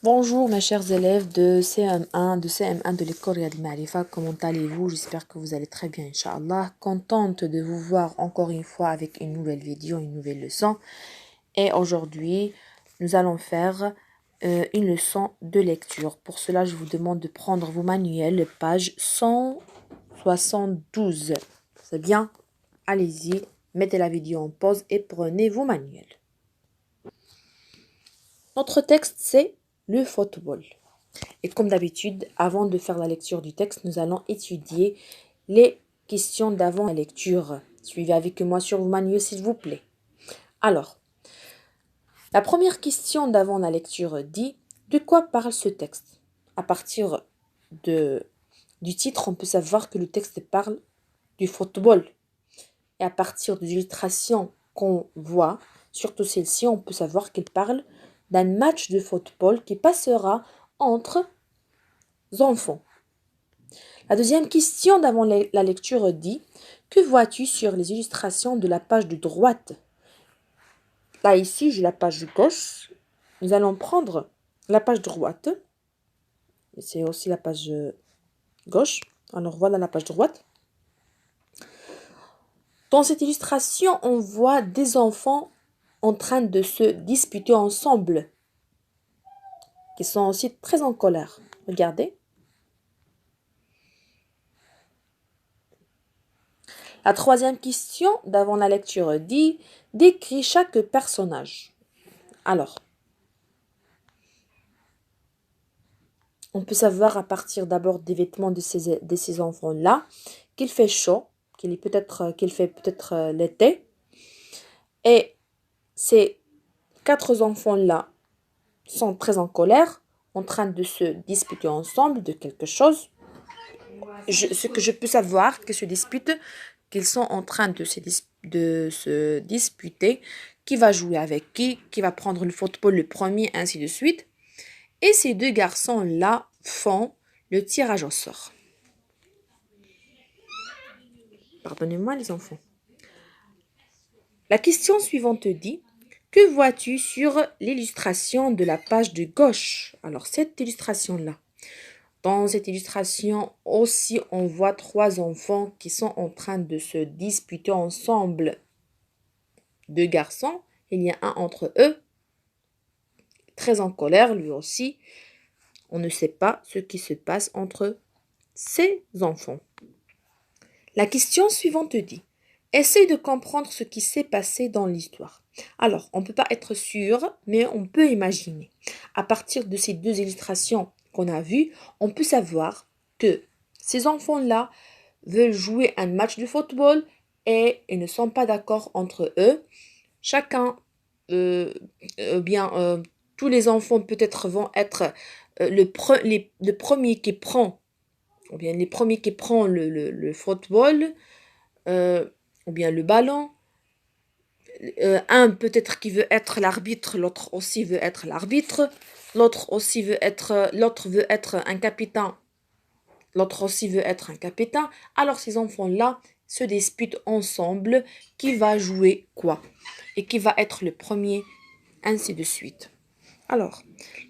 Bonjour mes chers élèves de CM1 de l'école Riyad Ma'rifa, comment allez-vous? J'espère que vous allez très bien, Inch'Allah. Contente de vous voir encore une fois avec une nouvelle vidéo, une nouvelle leçon. Et aujourd'hui, nous allons faire une leçon de lecture. Pour cela, je vous demande de prendre vos manuels, page 172. C'est bien? Allez-y, mettez la vidéo en pause et prenez vos manuels. Notre texte, c'est le football. Et comme d'habitude, avant de faire la lecture du texte, nous allons étudier les questions d'avant la lecture. Suivez avec moi sur vos manuels, s'il vous plaît. Alors, la première question d'avant la lecture dit « De quoi parle ce texte ?» À partir du titre, on peut savoir que le texte parle du football. Et à partir des illustrations qu'on voit, surtout celle-ci, on peut savoir qu'il parle d'un match de football qui passera entre enfants. La deuxième question d'avant la lecture dit « Que vois-tu sur les illustrations de la page de droite ?» Là, ici, j'ai la page gauche. Nous allons prendre la page droite. C'est aussi la page gauche. Alors, voilà la page droite. Dans cette illustration, on voit des enfants en train de se disputer ensemble, qui sont aussi très en colère. Regardez. La troisième question d'avant la lecture dit « Décris chaque personnage ». Alors, on peut savoir à partir d'abord des vêtements de ces enfants-là qu'il fait chaud, qu'il fait peut-être l'été. Et ces quatre enfants-là sont très en colère, en train de se disputer ensemble de quelque chose. Ce que je peux savoir, qu'ils se disputent, qu'ils sont en train de se disputer, qui va jouer avec qui va prendre le football le premier, ainsi de suite. Et ces deux garçons-là font le tirage au sort. Pardonnez-moi les enfants. La question suivante dit « Que vois-tu sur l'illustration de la page de gauche ?» Alors cette illustration-là. Dans cette illustration aussi, on voit trois enfants qui sont en train de se disputer ensemble. Deux garçons, il y a un entre eux, très en colère lui aussi. On ne sait pas ce qui se passe entre ces enfants. La question suivante dit « Essaye de comprendre ce qui s'est passé dans l'histoire. » Alors, on ne peut pas être sûr, mais on peut imaginer. À partir de ces deux illustrations qu'on a vues, on peut savoir que ces enfants-là veulent jouer un match de football et ils ne sont pas d'accord entre eux. Chacun, tous les enfants peut-être vont être le premier qui prend, ou bien les premiers qui prend le football, ou bien le ballon. Un peut-être qui veut être l'arbitre, l'autre aussi veut être l'arbitre, l'autre veut être un capitaine, l'autre aussi veut être un capitaine. Alors ces enfants-là se disputent ensemble qui va jouer quoi et qui va être le premier, ainsi de suite. Alors,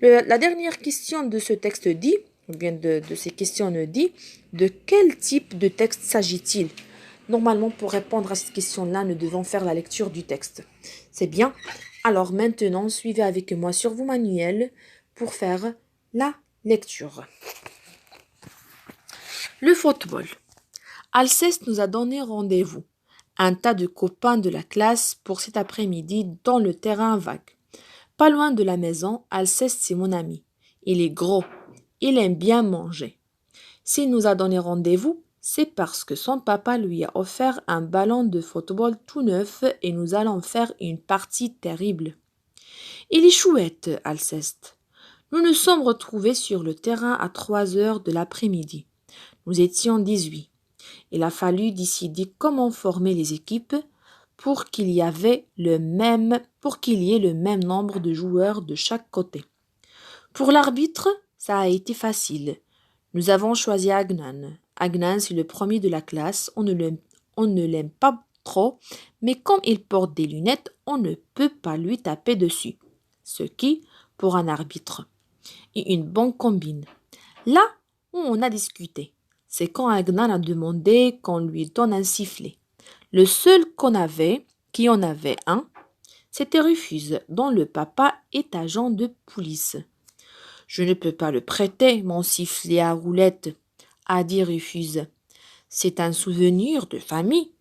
la dernière question de ce texte dit, ou bien de ces questions dit, de quel type de texte s'agit-il? Normalement, pour répondre à cette question-là, nous devons faire la lecture du texte. C'est bien. Alors maintenant, suivez avec moi sur vos manuels pour faire la lecture. Le football. Alceste nous a donné rendez-vous. Un tas de copains de la classe pour cet après-midi dans le terrain vague. Pas loin de la maison, Alceste c'est mon ami. Il est gros. Il aime bien manger. S'il nous a donné rendez-vous, c'est parce que son papa lui a offert un ballon de football tout neuf et nous allons faire une partie terrible. Il est chouette, Alceste. Nous nous sommes retrouvés sur le terrain à 3 heures de l'après-midi. Nous étions 18. Il a fallu décider comment former les équipes pour qu'il y ait le même nombre de joueurs de chaque côté. Pour l'arbitre, ça a été facile. Nous avons choisi Agnan. Agnan, c'est le premier de la classe. On ne l'aime pas trop, mais comme il porte des lunettes, on ne peut pas lui taper dessus. Ce qui, pour un arbitre, et une bonne combine. Là où on a discuté, c'est quand Agnan a demandé qu'on lui donne un sifflet. Le seul qui en avait un, c'était Rufus, dont le papa est agent de police. Je ne peux pas le prêter, mon sifflet à roulette, a dit Rufus. C'est un souvenir de famille.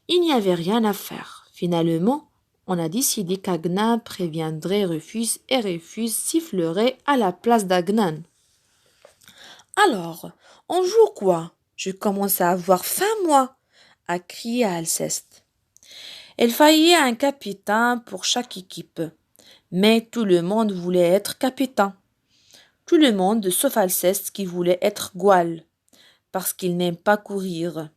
Il n'y avait rien à faire. Finalement, on a décidé qu'Agnan préviendrait Rufus et Rufus sifflerait à la place d'Agnan. Alors, on joue quoi? Je commence à avoir faim, moi, a crié Alceste. Il fallait un capitaine pour chaque équipe, mais tout le monde voulait être capitaine. Tout le monde sauf Alceste qui voulait être Goual, parce qu'il n'aime pas courir.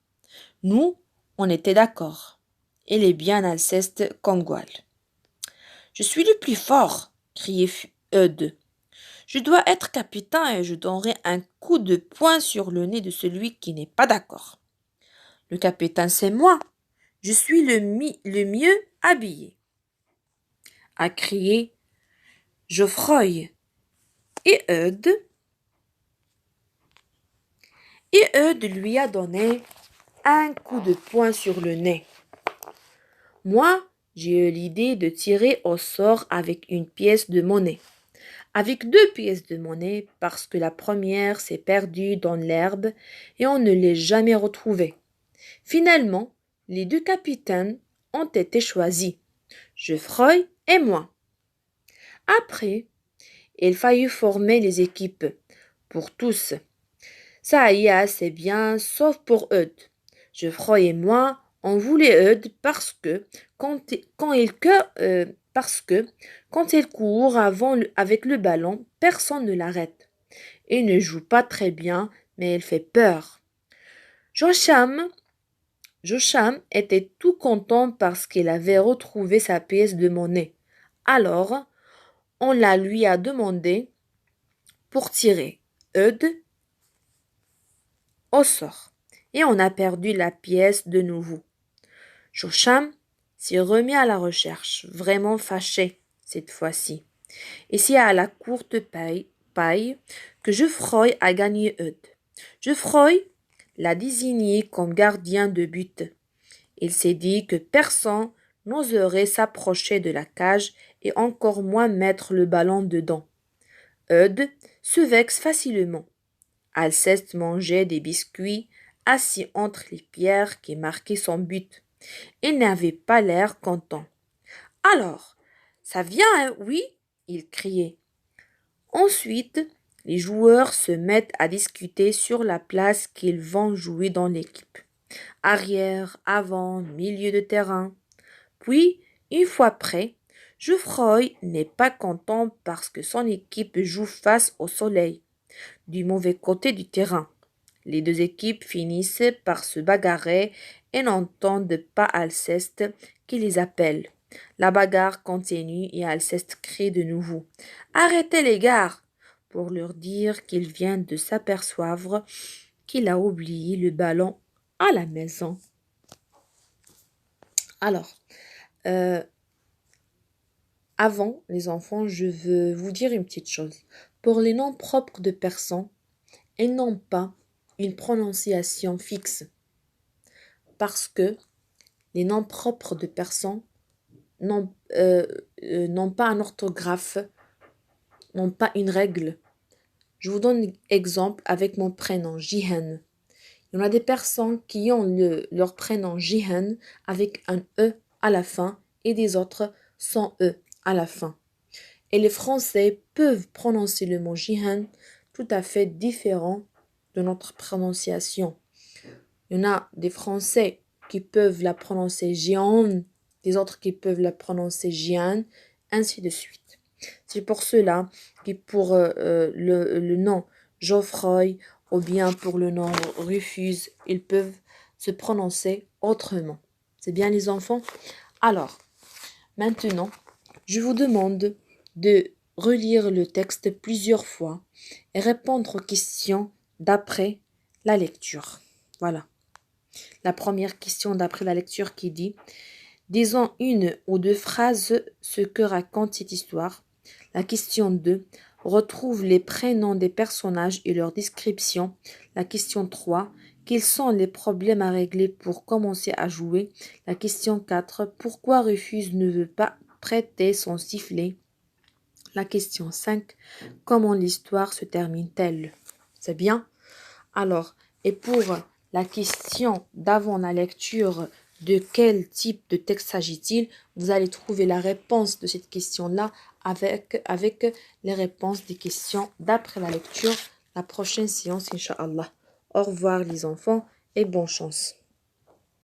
Nous, on était d'accord. Il est bien Alceste comme Goual. Je suis le plus fort, criait Eudes. Je dois être capitaine et je donnerai un coup de poing sur le nez de celui qui n'est pas d'accord. Le capitaine, c'est moi. Je suis le mieux habillé, a crié Geoffroy. Et Eudes lui a donné un coup de poing sur le nez. Moi, j'ai eu l'idée de tirer au sort avec une pièce de monnaie. Avec 2 pièces de monnaie parce que la première s'est perdue dans l'herbe et on ne l'a jamais retrouvée. Finalement, les 2 capitaines ont été choisis, Geoffroy et moi. Après, il fallut former les équipes pour tous. Ça allait assez bien, sauf pour Eudes. Geoffroy et moi, on voulait Eudes parce que quand il court avec le ballon, personne ne l'arrête. Il ne joue pas très bien, mais il fait peur. Joachim était tout content parce qu'il avait retrouvé sa pièce de monnaie. Alors, on la lui a demandé pour tirer Eudes au sort. Et on a perdu la pièce de nouveau. Joachim s'est remis à la recherche, vraiment fâché cette fois-ci. Et c'est à la courte paille que Geoffroy a gagné Eudes. Geoffroy l'a désigné comme gardien de but. Il s'est dit que personne n'oserait s'approcher de la cage et encore moins mettre le ballon dedans. Eudes se vexe facilement. Alceste mangeait des biscuits assis entre les pierres qui marquaient son but. Il n'avait pas l'air content. Alors, ça vient, hein, oui, il criait. Ensuite, les joueurs se mettent à discuter sur la place qu'ils vont jouer dans l'équipe. Arrière, avant, milieu de terrain. Puis, une fois prêt, Geoffroy n'est pas content parce que son équipe joue face au soleil, du mauvais côté du terrain. Les 2 équipes finissent par se bagarrer et n'entendent pas Alceste qui les appelle. La bagarre continue et Alceste crie de nouveau « Arrêtez les gars !» pour leur dire qu'il vient de s'apercevoir qu'il a oublié le ballon à la maison. Alors, avant les enfants, je veux vous dire une petite chose. Pour les noms propres de personnes, ils n'ont pas une prononciation fixe parce que les noms propres de personnes n'ont pas un orthographe, n'ont pas une règle. Je vous donne un exemple avec mon prénom, Jihan. Il y en a des personnes qui ont leur prénom Jihan avec un E à la fin et des autres sans E à la fin. Et les Français peuvent prononcer le mot Jihan tout à fait différent de notre prononciation. Il y en a des Français qui peuvent la prononcer Jian, des autres qui peuvent la prononcer Jian, ainsi de suite. C'est pour cela que pour le nom Geoffroy ou bien pour le nom Rufus, ils peuvent se prononcer autrement. C'est bien les enfants? Alors, maintenant, je vous demande de relire le texte plusieurs fois et répondre aux questions d'après la lecture. Voilà. La première question d'après la lecture qui dit « Disons 1 ou 2 phrases ce que raconte cette histoire ». La question 2 « Retrouve les prénoms des personnages et leur description. La question 3. Quels sont les problèmes à régler pour commencer à jouer? La question 4. Pourquoi Rufus ne veut pas prêter son sifflet? La question 5. Comment l'histoire se termine-t-elle? C'est bien? Alors, et pour la question d'avant la lecture, de quel type de texte s'agit-il? Vous allez trouver la réponse de cette question-là avec les réponses des questions d'après la lecture, la prochaine séance, Inch'Allah. Au revoir les enfants et bonne chance.